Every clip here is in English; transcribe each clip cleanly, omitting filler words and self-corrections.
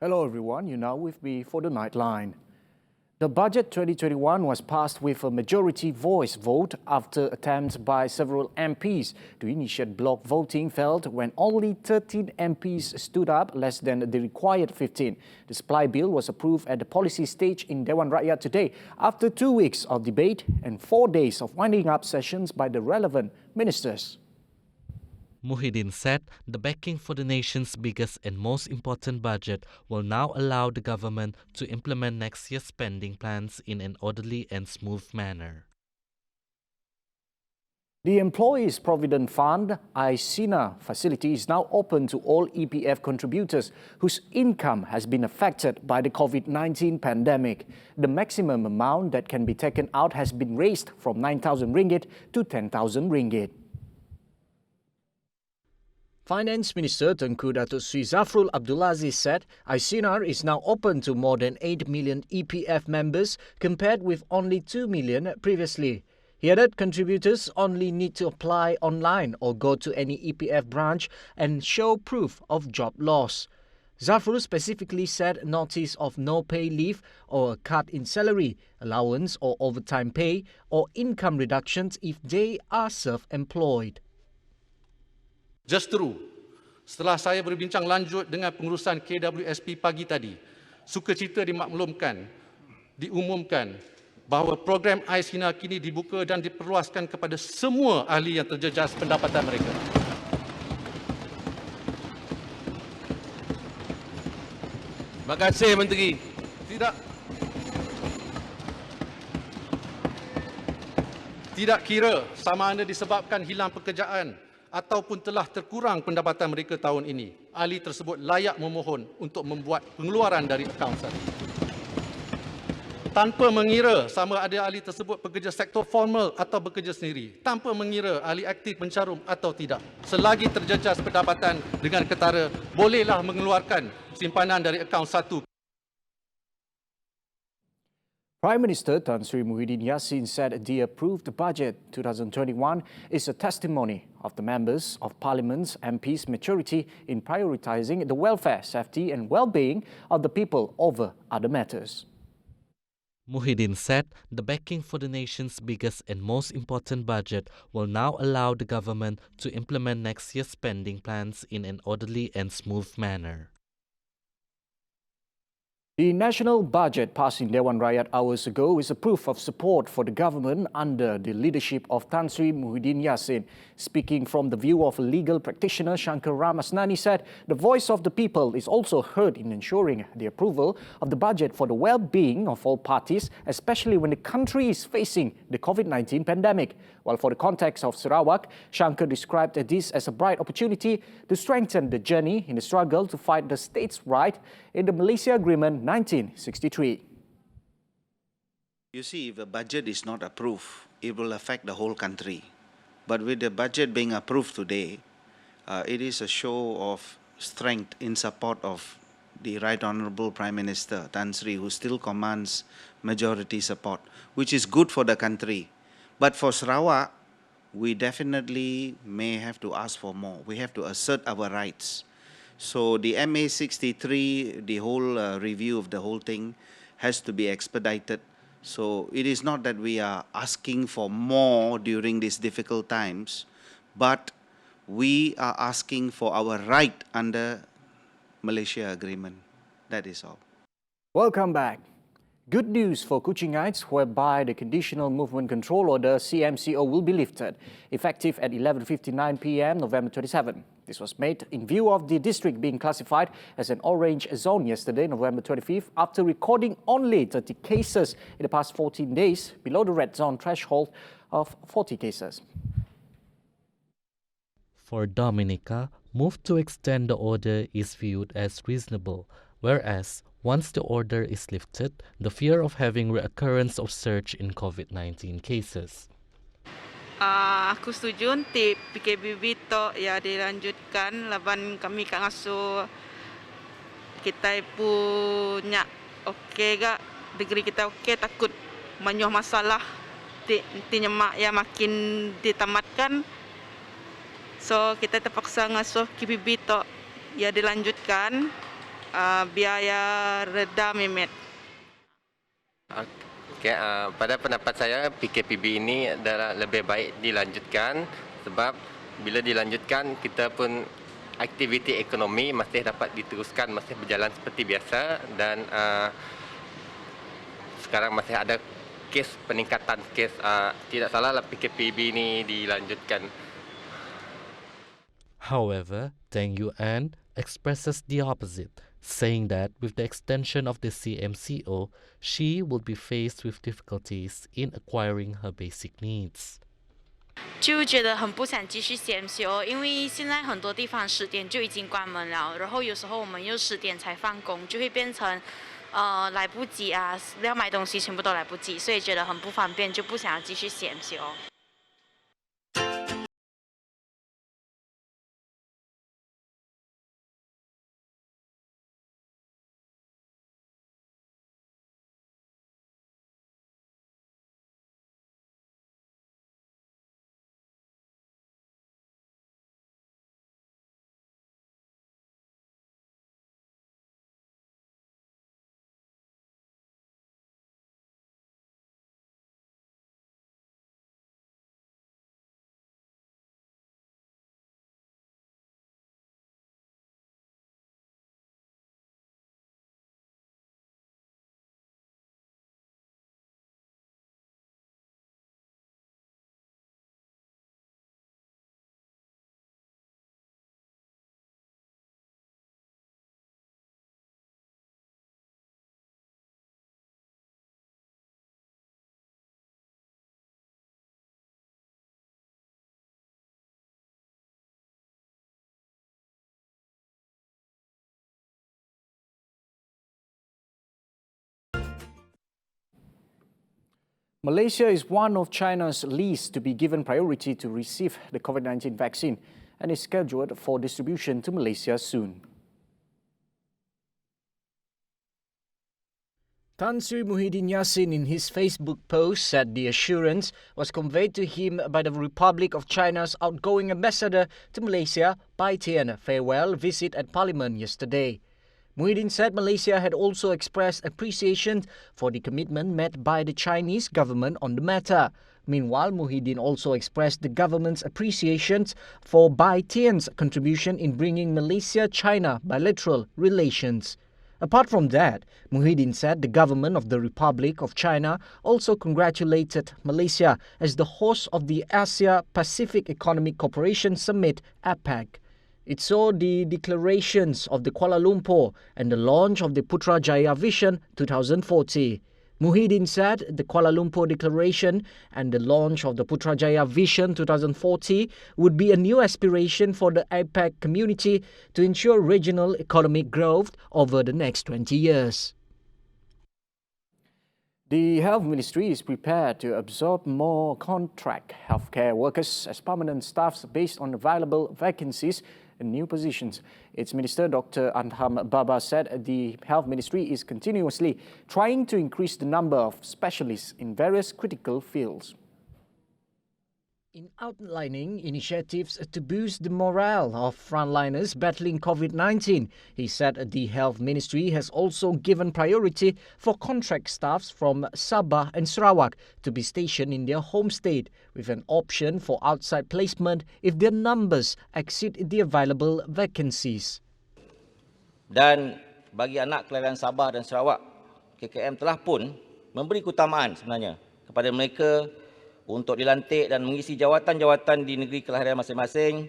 Hello everyone, you're now with me for the Nightline. The budget 2021 was passed with a majority voice vote after attempts by several MPs to initiate block voting failed when only 13 MPs stood up, less than the required 15. The supply bill was approved at the policy stage in Dewan Rakyat today after 2 weeks of debate and 4 days of winding up sessions by the relevant ministers. Muhyiddin said the backing for the nation's biggest and most important budget will now allow the government to implement next year's spending plans in an orderly and smooth manner. The Employees Provident Fund i-Sinar facility is now open to all EPF contributors whose income has been affected by the COVID-19 pandemic. The maximum amount that can be taken out has been raised from 9,000 ringgit to 10,000 ringgit. Finance Minister Tengku Datuk Sri Zafrul Abdulaziz said i-Sinar is now open to more than 8 million EPF members compared with only 2 million previously. He added contributors only need to apply online or go to any EPF branch and show proof of job loss. Zafrul specifically said notice of no pay leave or a cut in salary, allowance or overtime pay or income reductions if they are self-employed. Justru, setelah saya berbincang lanjut dengan pengurusan KWSP pagi tadi, sukacita diumumkan bahawa program i-Sinar kini dibuka dan diperluaskan kepada semua ahli yang terjejas pendapatan mereka. Terima kasih Menteri. Tidak kira sama ada disebabkan hilang pekerjaan ataupun telah terkurang pendapatan mereka tahun ini, ahli tersebut layak memohon untuk membuat pengeluaran dari akaun saya. Tanpa mengira sama ada ahli tersebut bekerja sektor formal atau bekerja sendiri, tanpa mengira ahli aktif mencarum atau tidak, selagi terjejas pendapatan dengan ketara, bolehlah mengeluarkan simpanan dari akaun satu. Prime Minister Tan Sri Muhyiddin Yassin said the approved budget 2021 is a testimony of the members of Parliament's MPs' maturity in prioritising the welfare, safety and well-being of the people over other matters. Muhyiddin said the backing for the nation's biggest and most important budget will now allow the government to implement next year's spending plans in an orderly and smooth manner. The national budget passed in Dewan Rakyat hours ago is a proof of support for the government under the leadership of Tan Sri Muhyiddin Yassin. Speaking from the view of a legal practitioner, Shankar Ramasnani said the voice of the people is also heard in ensuring the approval of the budget for the well-being of all parties, especially when the country is facing the COVID-19 pandemic. While for the context of Sarawak, Shankar described this as a bright opportunity to strengthen the journey in the struggle to fight the state's right in the Malaysia Agreement 1963. You see, if a budget is not approved, it will affect the whole country. But with the budget being approved today, it is a show of strength in support of the Right Honourable Prime Minister Tan Sri, who still commands majority support, which is good for the country. But for Sarawak, we definitely may have to ask for more. We have to assert our rights. So the MA 63, the whole review of the whole thing has to be expedited. So it is not that we are asking for more during these difficult times, but we are asking for our right under Malaysia Agreement. That is all. Welcome back. Good news for Kuchingites, whereby the Conditional Movement Control Order CMCO will be lifted, effective at 11:59 p.m. November 27. This was made in view of the district being classified as an orange zone yesterday, November 25th, after recording only 30 cases in the past 14 days, below the red zone threshold of 40 cases. For Dominica, move to extend the order is viewed as reasonable, whereas once the order is lifted, the fear of having reoccurrence of surge in COVID-19 cases. Aku setuju nanti PKBB tu ya dilanjutkan laban kami kat ngaso kita punya okey gak degree kita okey takut banyak masalah nanti nyemak ya makin ditamatkan so kita terpaksa ngaso KBB tu ya dilanjutkan biaya reda memet. Okay, pada pendapat saya PKPB ini adalah lebih baik dilanjutkan sebab bila dilanjutkan kita pun aktiviti ekonomi masih dapat diteruskan, masih berjalan seperti biasa dan sekarang masih ada peningkatan kes. Tidak salahlah PKPB ini dilanjutkan. However, Deng Yuan expresses the opposite, saying that with the extension of the CMCO, she will be faced with difficulties in acquiring her basic needs. 就觉得很不想继续 CMCO， 因为现在很多地方10点就已经关门了，然后有时候我们又10点才放工，就会变成来不及啊，要买东西全部都来不及，所以觉得很不方便，就不想要继续 CMCO。Malaysia is one of China's least to be given priority to receive the COVID-19 vaccine and is scheduled for distribution to Malaysia soon. Tan Sri Muhyiddin Yassin in his Facebook post said the assurance was conveyed to him by the Republic of China's outgoing ambassador to Malaysia, Bai Tian, farewell visit at Parliament yesterday. Muhyiddin said Malaysia had also expressed appreciation for the commitment met by the Chinese government on the matter. Meanwhile, Muhyiddin also expressed the government's appreciation for Bai Tian's contribution in bringing Malaysia-China bilateral relations. Apart from that, Muhyiddin said the government of the Republic of China also congratulated Malaysia as the host of the Asia-Pacific Economic Cooperation Summit, APEC. It saw the declarations of the Kuala Lumpur and the launch of the Putrajaya Vision 2040. Muhyiddin said the Kuala Lumpur Declaration and the launch of the Putrajaya Vision 2040 would be a new aspiration for the APEC community to ensure regional economic growth over the next 20 years. The Health Ministry is prepared to absorb more contract healthcare workers as permanent staffs based on available vacancies and new positions. Its Minister Dr. Anham Baba said the Health Ministry is continuously trying to increase the number of specialists in various critical fields. In outlining initiatives to boost the morale of frontliners battling COVID-19, he said the Health Ministry has also given priority for contract staffs from Sabah and Sarawak to be stationed in their home state, with an option for outside placement if their numbers exceed the available vacancies. Dan bagi anak kelahiran Sabah dan Sarawak, KKM telah pun memberi keutamaan sebenarnya kepada mereka untuk dilantik dan mengisi jawatan-jawatan di negeri kelahiran masing-masing,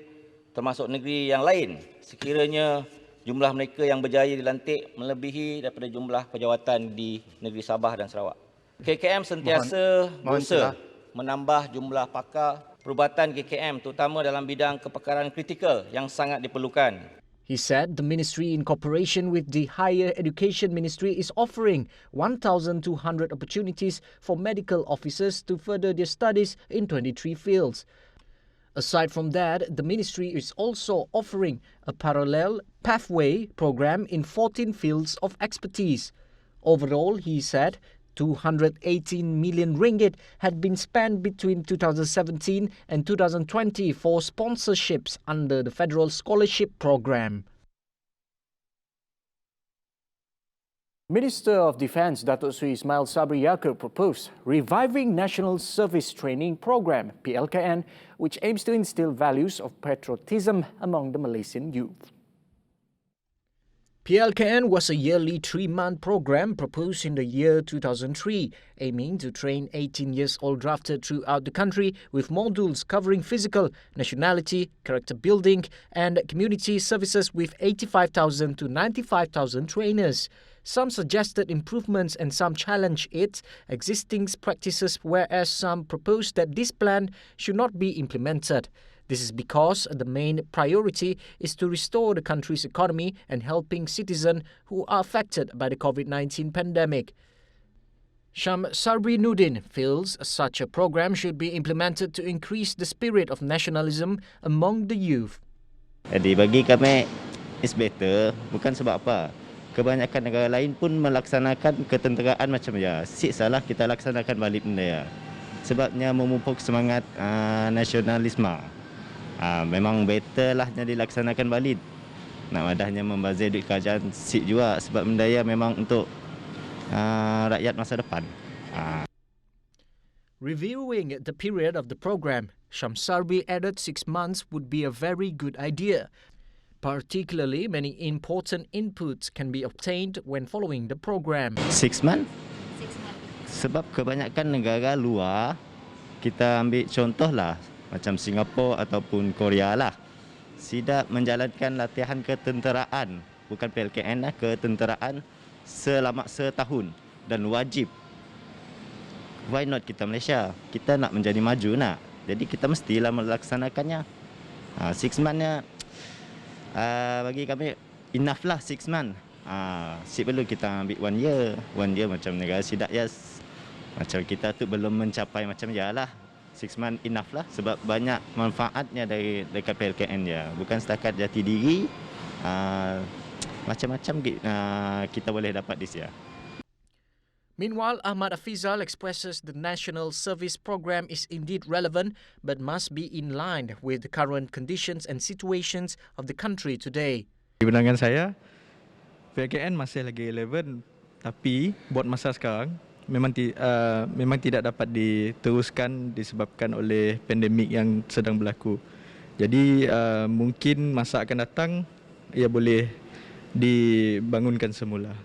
termasuk negeri yang lain, sekiranya jumlah mereka yang berjaya dilantik melebihi daripada jumlah pejawatan di negeri Sabah dan Sarawak. KKM sentiasa berusaha menambah jumlah pakar perubatan KKM, terutama dalam bidang kepakaran kritikal yang sangat diperlukan. He said the ministry, in cooperation with the Higher Education Ministry, is offering 1,200 opportunities for medical officers to further their studies in 23 fields. Aside from that, the ministry is also offering a parallel pathway program in 14 fields of expertise. Overall, he said, 218 million ringgit had been spent between 2017 and 2020 for sponsorships under the Federal Scholarship Program. Minister of Defence Datuk Seri Ismail Sabri Yaakob proposed reviving National Service Training Programme (PLKN), which aims to instill values of patriotism among the Malaysian youth. PLKN was a yearly 3-month program proposed in the year 2003, aiming to train 18 years old drafted throughout the country with modules covering physical, nationality, character building and community services with 85,000 to 95,000 trainers. Some suggested improvements and some challenged its existing practices, whereas some proposed that this plan should not be implemented. This is because the main priority is to restore the country's economy and helping citizens who are affected by the COVID-19 pandemic. Syam Sarbinuddin feels such a program should be implemented to increase the spirit of nationalism among the youth. Jadi bagi kami, it's better. Bukan sebab apa. Kebanyakan negara lain pun melaksanakan ketenteraan macam ya. Salah kita laksanakan balik benda ya. Sebabnya memupuk semangat nasionalisme. Memang better lah dilaksanakan balik. Nak wadahnya membazir duit kerajaan sik juga sebab benda ya memang untuk rakyat masa depan. Reviewing the period of the program, Syam Sarbi added 6 months would be a very good idea. Particularly, many important inputs can be obtained when following the program. 6 months? Sebab kebanyakan negara luar, kita ambil contoh lah, macam Singapura ataupun Korea lah, tidak menjalankan latihan ketenteraan, bukan PLKN lah, ketenteraan selama setahun dan wajib. Why not kita Malaysia? Kita nak menjadi maju nak. Jadi kita mestilah melaksanakannya. 6 months-nya bagi kami enough lah 6 months. Si perlu kita ambil 1 year. 1 year macam negara sidak ya. Macam kita tu belum mencapai macam ya lah. 6 months enough lah sebab banyak manfaatnya dari dekat PLKN ya. Bukan setakat jati diri. Macam-macam kita boleh dapat di sini. Meanwhile, Ahmad Afizal expresses the National Service Program is indeed relevant but must be in line with the current conditions and situations of the country today. Di pandangan saya, PLKN masih lagi relevan, tapi buat masa sekarang memang tidak dapat diteruskan disebabkan oleh pandemik yang sedang berlaku. Jadi mungkin masa akan datang ia boleh dibangunkan semula.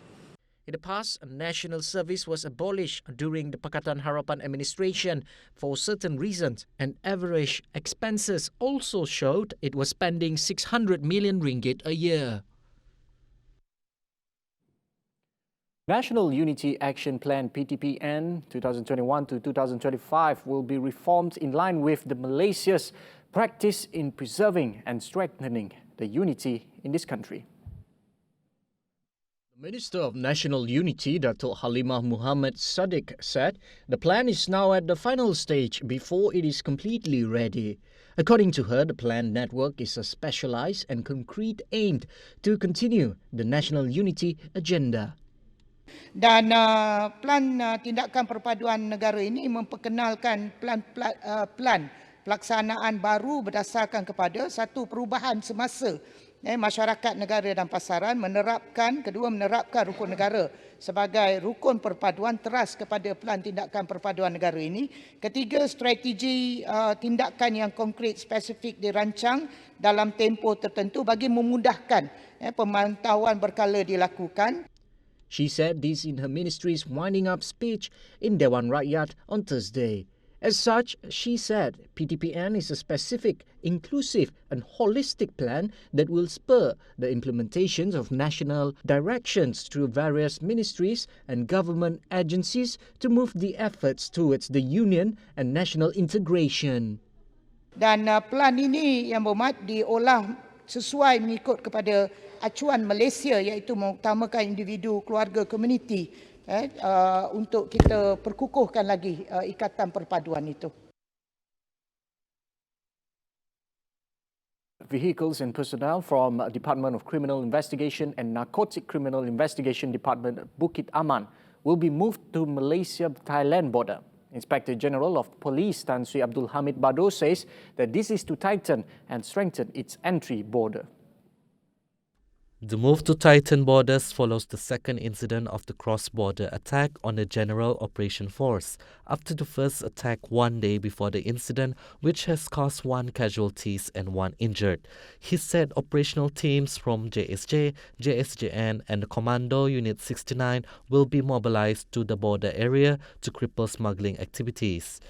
In the past, national service was abolished during the Pakatan Harapan administration for certain reasons, and average expenses also showed it was spending 600 million ringgit a year. National Unity Action Plan PTPN 2021 to 2025 will be reformed in line with the Malaysia's practice in preserving and strengthening the unity in this country. Minister of National Unity, Datuk Halimah Muhammad Sadiq, said the plan is now at the final stage before it is completely ready. According to her, the planned network is a specialised and concrete aimed to continue the national unity agenda. Dan plan tindakan perpaduan negara ini memperkenalkan plan pelaksanaan baru berdasarkan kepada satu perubahan semasa masyarakat negara dan pasaran, menerapkan rukun negara sebagai rukun perpaduan teras kepada plan tindakan perpaduan negara ini. Ketiga, strategi tindakan yang konkret spesifik dirancang dalam tempoh tertentu bagi memudahkan pemantauan berkala dilakukan. She said this in her ministry's winding up speech in Dewan Rakyat on Thursday. As such, she said PTPN is a specific, inclusive and holistic plan that will spur the implementations of national directions through various ministries and government agencies to move the efforts towards the union and national integration. Dan plan ini yang berhormat diolah sesuai mengikut kepada acuan Malaysia, iaitu mengutamakan individu, keluarga, komuniti untuk kita perkukuhkan lagi ikatan perpaduan itu. Vehicles and personnel from Department of Criminal Investigation and Narcotic Criminal Investigation Department Bukit Aman will be moved to Malaysia-Thailand border. Inspector General of Police Tan Sri Abdul Hamid Bado says that this is to tighten and strengthen its entry border. The move to tighten borders follows the second incident of the cross-border attack on the General Operation Force, after the first attack 1 day before the incident, which has caused 1 casualties and 1 injured. He said operational teams from JSJ, JSJN and the Commando Unit 69 will be mobilized to the border area to cripple smuggling activities.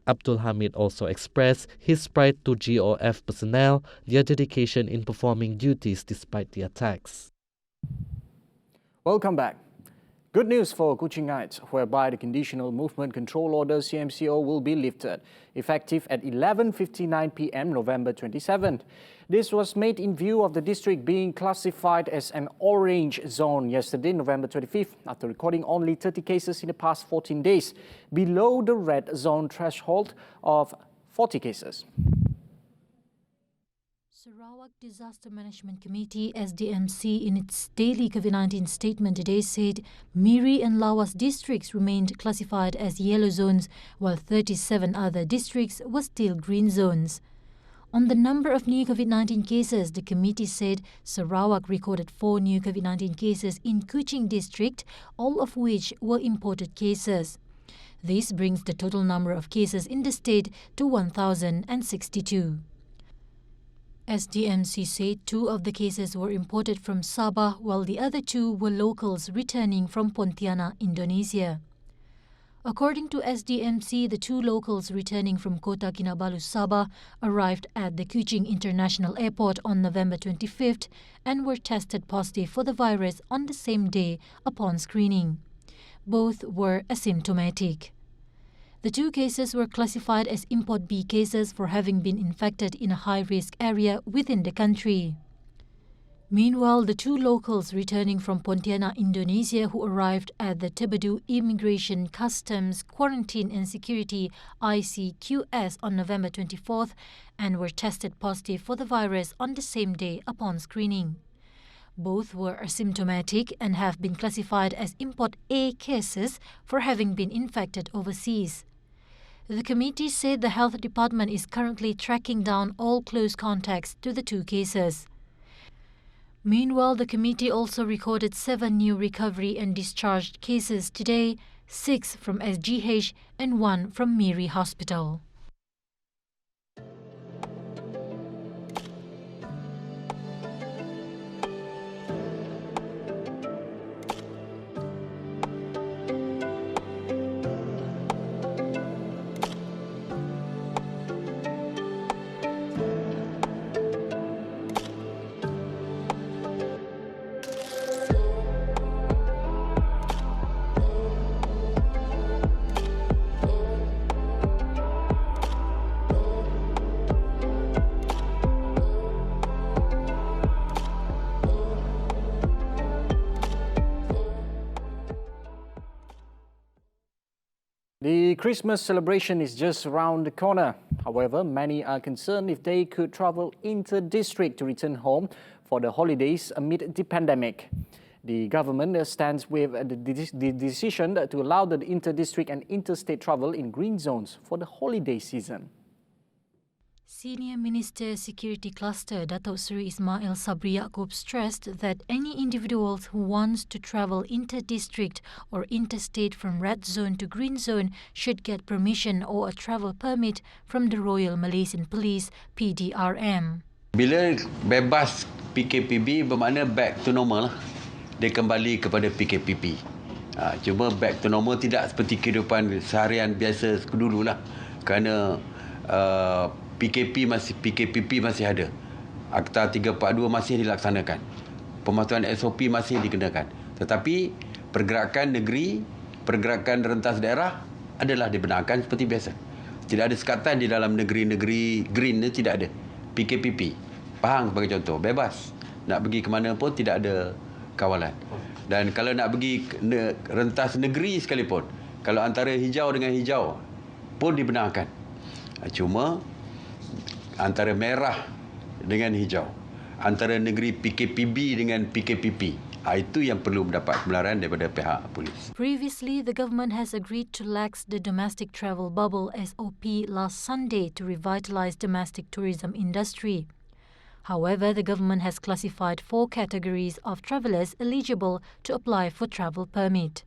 Abdul Hamid also expressed his pride to GOF personnel, their dedication in performing duties despite the attacks. Welcome back. Good news for Kuchingites, whereby the Conditional Movement Control Order CMCO will be lifted, effective at 11:59 p.m. November 27th. This was made in view of the district being classified as an orange zone yesterday, November 25th, after recording only 30 cases in the past 14 days, below the red zone threshold of 40 cases. Sarawak Disaster Management Committee SDMC in its daily COVID-19 statement today said Miri and Lawas districts remained classified as yellow zones, while 37 other districts were still green zones. On the number of new COVID-19 cases, the committee said Sarawak recorded 4 new COVID-19 cases in Kuching district, all of which were imported cases. This brings the total number of cases in the state to 1,062. SDMC said 2 of the cases were imported from Sabah, while the other 2 were locals returning from Pontianak, Indonesia. According to SDMC, the 2 locals returning from Kota Kinabalu, Sabah, arrived at the Kuching International Airport on November 25th and were tested positive for the virus on the same day upon screening. Both were asymptomatic. The 2 cases were classified as Import B cases for having been infected in a high-risk area within the country. Meanwhile, the 2 locals returning from Pontianak, Indonesia, who arrived at the Tebadu Immigration, Customs, Quarantine and Security ICQS on November 24th and were tested positive for the virus on the same day upon screening. Both were asymptomatic and have been classified as Import A cases for having been infected overseas. The committee said the health department is currently tracking down all close contacts to the 2 cases. Meanwhile, the committee also recorded 7 new recovery and discharged cases today, 6 from SGH and 1 from Miri Hospital. The Christmas celebration is just around the corner. However, many are concerned if they could travel inter-district to return home for the holidays amid the pandemic. The government stands with the decision to allow the inter-district and interstate travel in green zones for the holiday season. Senior Minister Security Cluster Datuk Seri Ismail Sabri Yaakob stressed that any individuals who wants to travel inter-district or interstate from red zone to green zone should get permission or a travel permit from the Royal Malaysian Police PDRM. Bila bebas PKPB bermakna back to normal lah. Dia kembali kepada PKPB. Cuma back to normal tidak seperti kehidupan seharian biasa dululah. Kerana PKPP masih ada. Akta 342 masih dilaksanakan. Pematuhan SOP masih dikenakan. Tetapi pergerakan negeri, pergerakan rentas daerah adalah dibenarkan seperti biasa. Tidak ada sekatan di dalam negeri-negeri green ni, tidak ada. PKPP. Pahang sebagai contoh, bebas. Nak pergi ke mana pun tidak ada kawalan. Dan kalau nak pergi rentas negeri sekalipun, kalau antara hijau dengan hijau pun dibenarkan. Cuma antara merah dengan hijau, antara negeri PKPB dengan PKPP, itu yang perlu mendapat kebenaran daripada pihak polis. Previously, the government has agreed to lax the domestic travel bubble SOP last Sunday to revitalize domestic tourism industry. However, the government has classified 4 categories of travellers eligible to apply for travel permit.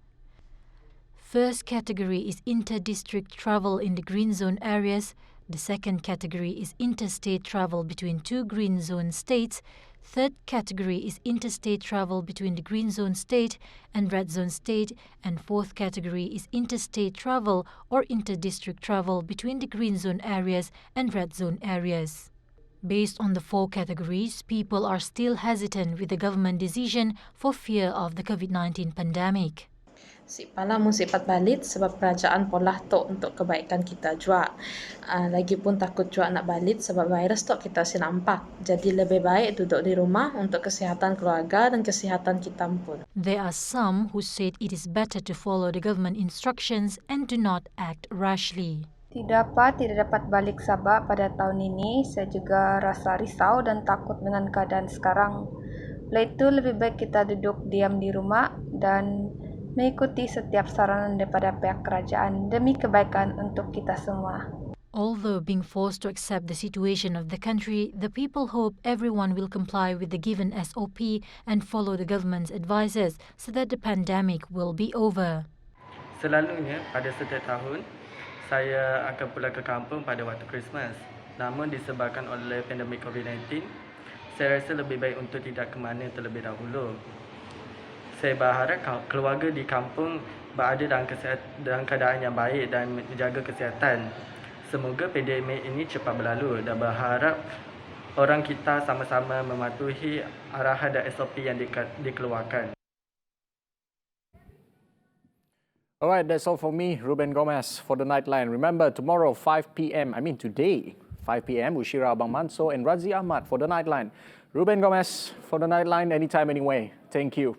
First category is interdistrict travel in the green zone areas. The second category is interstate travel between 2 green zone states. Third category is interstate travel between the green zone state and red zone state. And fourth category is interstate travel or interdistrict travel between the green zone areas and red zone areas. Based on the 4 categories, people are still hesitant with the government decision for fear of the COVID-19 pandemic. Sipala mun sifat balik sebab kerajaan polah tok untuk kebaikan kita juga. Lagipun takut juga nak balik sebab virus tok kita si nampak. Jadi lebih baik duduk di rumah untuk kesihatan keluarga dan kesihatan kita pun. There are some who said it is better to follow the government instructions and do not act rashly. Tidak dapat balik Sabah pada tahun ini. Saya juga rasa risau dan takut dengan keadaan sekarang. Oleh itu lebih baik kita duduk diam di rumah dan mengikuti setiap saran daripada pihak kerajaan demi kebaikan untuk kita semua. Although being forced to accept the situation of the country, the people hope everyone will comply with the given SOP and follow the government's advices so that the pandemic will be over. Selalunya pada setiap tahun, saya akan pulang ke kampung pada waktu Christmas. Namun disebabkan oleh pandemik COVID-19, saya rasa lebih baik untuk tidak ke mana terlebih dahulu. Saya berharap keluarga di kampung berada dalam keadaan yang baik dan menjaga kesihatan. Semoga pandemik ini cepat berlalu dan berharap orang kita sama-sama mematuhi arahan dan SOP yang dikeluarkan. Alright, that's all for me, Ruben Gomez, for the Nightline. Remember, tomorrow 5 p.m, today, 5 p.m, Ushira Abang Manso and Razi Ahmad for the Nightline. Ruben Gomez for the Nightline, anytime, anyway. Thank you.